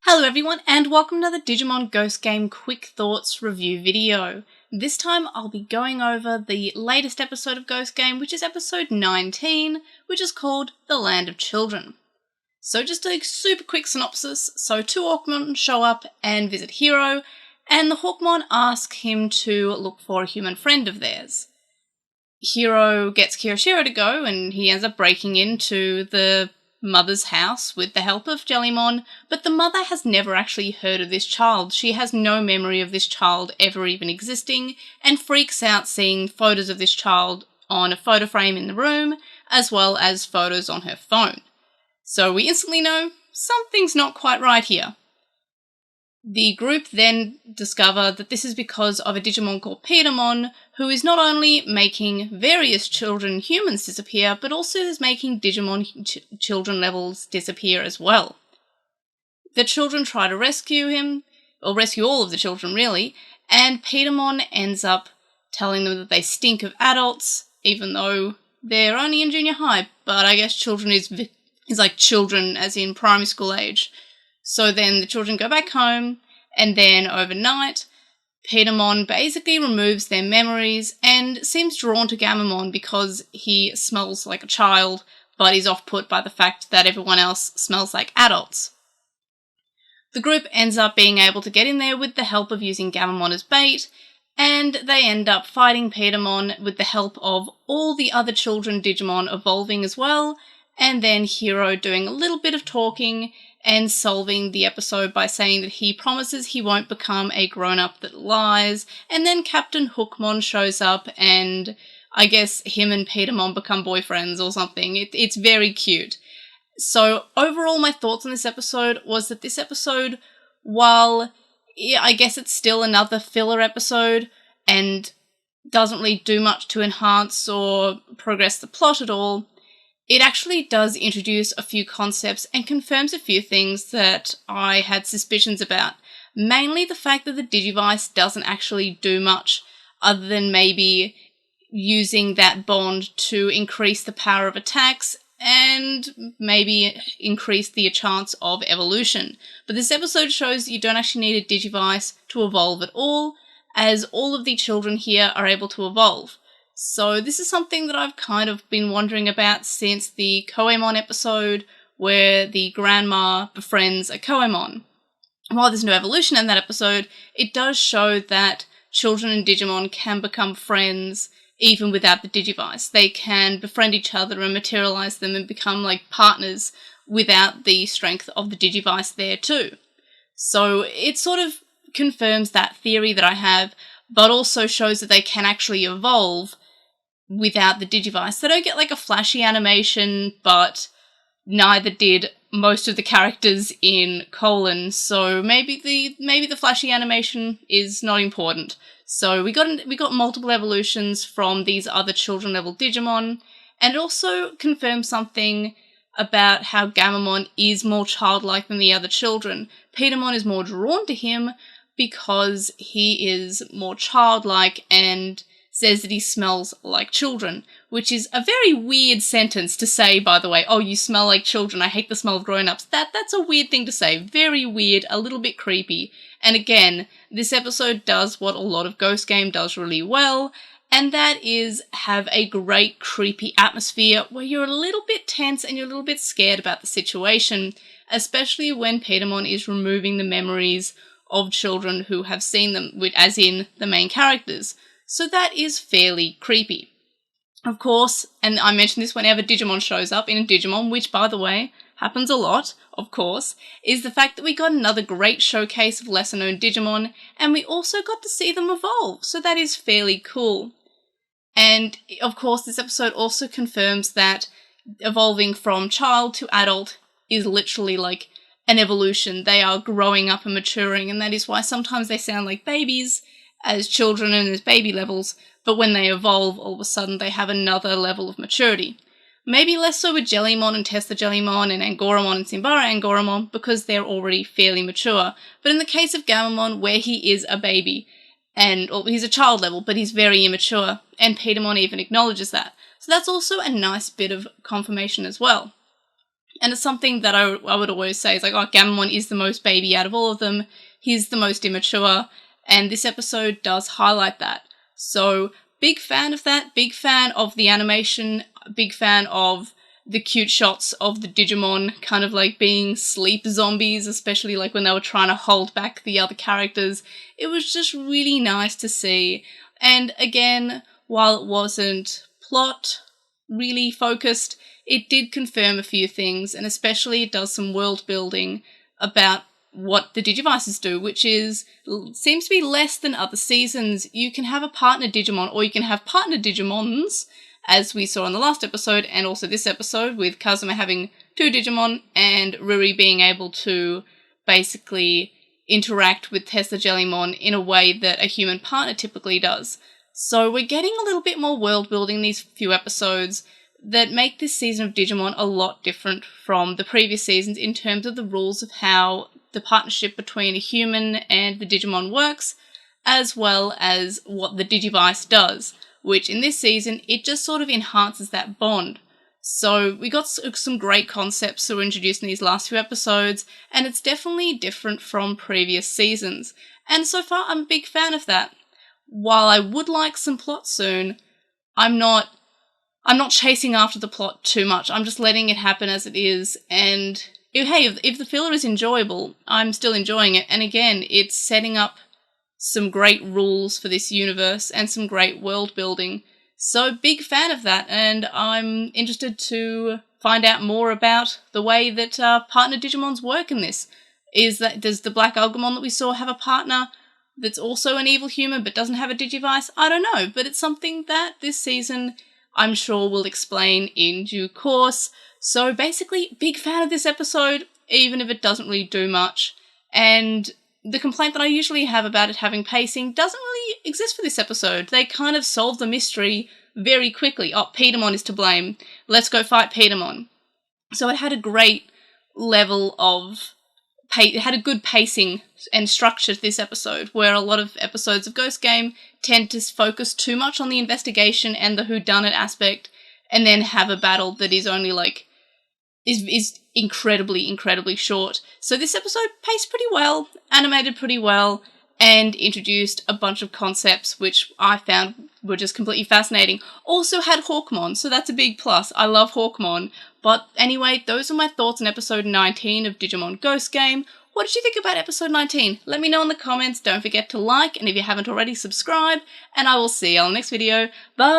Hello everyone and welcome to the Digimon Ghost Game Quick Thoughts review video. This time I'll be going over the latest episode of Ghost Game, which is episode 19, which is called The Land of Children. So just a super quick synopsis. So two Hawkmon show up and visit Hiro, and the Hawkmon ask him to look for a human friend of theirs. Hiro gets Kiyoshiro to go and he ends up breaking into the mother's house with the help of Jellymon, but the mother has never actually heard of this child. She has no memory of this child ever even existing and freaks out seeing photos of this child on a photo frame in the room, as well as photos on her phone. So we instantly know something's not quite right here. The group then discover that this is because of a Digimon called Petermon, who is not only making various children humans disappear, but also is making Digimon children levels disappear as well. The children try to rescue him, or rescue all of the children really, and Petermon ends up telling them that they stink of adults, even though they're only in junior high, but I guess children is like children as in primary school age. So then the children go back home, and then overnight, Petermon basically removes their memories and seems drawn to Gammamon because he smells like a child, but is off-put by the fact that everyone else smells like adults. The group ends up being able to get in there with the help of using Gammamon as bait, and they end up fighting Petermon with the help of all the other children Digimon evolving as well, and then Hiro doing a little bit of talking and solving the episode by saying that he promises he won't become a grown-up that lies, and then Captain Hookmon shows up and I guess him and Petermon become boyfriends or something. It's very cute. So overall my thoughts on this episode was that this episode, while I guess it's still another filler episode and doesn't really do much to enhance or progress the plot at all, it actually does introduce a few concepts and confirms a few things that I had suspicions about. Mainly the fact that the Digivice doesn't actually do much other than maybe using that bond to increase the power of attacks and maybe increase the chance of evolution. But this episode shows that you don't actually need a Digivice to evolve at all, as all of the children here are able to evolve. So this is something that I've kind of been wondering about since the Koemon episode where the grandma befriends a Koemon. While there's no evolution in that episode, it does show that children and Digimon can become friends even without the Digivice. They can befriend each other and materialize them and become like partners without the strength of the Digivice there too. So it sort of confirms that theory that I have, but also shows that they can actually evolve without the Digivice. They don't get like a flashy animation, but neither did most of the characters in Colon, so maybe the flashy animation is not important. So we got multiple evolutions from these other children level Digimon, and it also confirms something about how Gammamon is more childlike than the other children. Petermon is more drawn to him because he is more childlike and says that he smells like children, which is a very weird sentence to say, by the way. Oh, you smell like children, I hate the smell of grown-ups. That's a weird thing to say. Very weird, a little bit creepy. And again, this episode does what a lot of Ghost Game does really well, and that is have a great creepy atmosphere where you're a little bit tense and you're a little bit scared about the situation, especially when Petermon is removing the memories of children who have seen them, as in the main characters. So that is fairly creepy. Of course, and I mention this whenever Digimon shows up in a Digimon, which by the way, happens a lot, of course, is the fact that we got another great showcase of lesser known Digimon, and we also got to see them evolve, so that is fairly cool. And of course, this episode also confirms that evolving from child to adult is literally like an evolution. They are growing up and maturing, and that is why sometimes they sound like babies as children and as baby levels, but when they evolve, all of a sudden they have another level of maturity. Maybe less so with Jellymon and Testa Jellymon and Angoramon and Simbara Angoramon, because they're already fairly mature. But in the case of Gammamon, where he is a baby, or he's a child level, but he's very immature, and Petermon even acknowledges that. So that's also a nice bit of confirmation as well. And it's something that I would always say is like, oh, Gammamon is the most baby out of all of them. He's the most immature. And this episode does highlight that. So, big fan of that. Big fan of the animation. Big fan of the cute shots of the Digimon kind of like being sleep zombies, especially like when they were trying to hold back the other characters. It was just really nice to see. And again, while it wasn't plot really focused, it did confirm a few things, and especially it does some world building about what the Digivices do, which seems to be less than other seasons. You can have a partner Digimon, or you can have partner Digimons, as we saw in the last episode, and also this episode, with Kazuma having 2 Digimon, and Ruri being able to basically interact with Tesla Jellymon in a way that a human partner typically does. So we're getting a little bit more world building these few episodes that make this season of Digimon a lot different from the previous seasons in terms of the rules of how the partnership between a human and the Digimon works, as well as what the Digivice does, which in this season, it just sort of enhances that bond. So we got some great concepts that were introduced in these last few episodes, and it's definitely different from previous seasons. And so far, I'm a big fan of that. While I would like some plot soon, I'm not chasing after the plot too much. I'm just letting it happen as it is. And if the filler is enjoyable, I'm still enjoying it. And again, it's setting up some great rules for this universe and some great world building. So big fan of that. And I'm interested to find out more about the way that partner Digimons work in this. Does the Black Agumon that we saw have a partner that's also an evil human but doesn't have a Digivice? I don't know, but it's something that this season I'm sure we'll explain in due course. So basically, big fan of this episode, even if it doesn't really do much. And the complaint that I usually have about it having pacing doesn't really exist for this episode. They kind of solve the mystery very quickly. Oh, Petermon is to blame. Let's go fight Petermon. So it had a great level of it had a good pacing and structure to this episode, where a lot of episodes of Ghost Game tend to focus too much on the investigation and the whodunit aspect, and then have a battle that is only is incredibly, incredibly short. So this episode paced pretty well, animated pretty well, and introduced a bunch of concepts which I found were just completely fascinating. Also had Hawkmon, so that's a big plus. I love Hawkmon. But anyway, those are my thoughts on episode 19 of Digimon Ghost Game. What did you think about episode 19? Let me know in the comments. Don't forget to like, and if you haven't already, subscribe. And I will see you on the next video. Bye!